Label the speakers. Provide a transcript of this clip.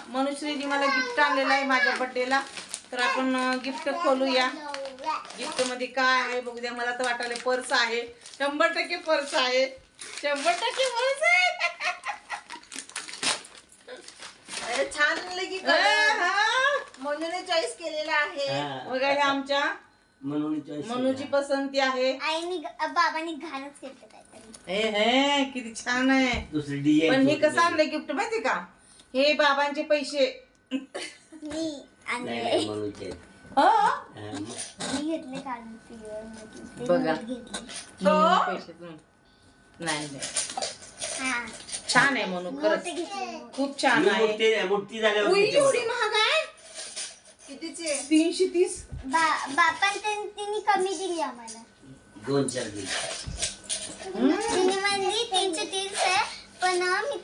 Speaker 1: मनुश्रीने मला गिफ्ट आणलेलं आहे माझ्या बर्थडेला. तर आपण गिफ्ट खोलूया. गिफ्ट मध्ये काय आहे बघू द्या. मला तर वाटायला पर्स आहे. 100% पर्स आहे. 100% पर्स आहे.
Speaker 2: अरे छान लगी म्हणून चॉईस केलेला आहे.
Speaker 1: बघा हे आमच्या मनूची पसंती आहे.
Speaker 3: आईनी बाबांनी घालच केलं काहीतरी.
Speaker 1: हे किती छान आहे. पण हे कसं आणलंय गिफ्ट माहिती का? हे बाबांचे पैसे
Speaker 3: मी आणले. मी घेतले काढून
Speaker 1: बघा.
Speaker 3: घेतले.
Speaker 1: नाही
Speaker 3: हा
Speaker 1: छान आहे म्हणून खरंच खूप छान आहे. एवढी महाग आहे.
Speaker 2: कितीचे?
Speaker 1: 330.
Speaker 3: बापान त्यांनी कमी दिली आम्हाला.
Speaker 4: 2-4 दिवस
Speaker 3: तिने म्हणली 330 आहे पण मी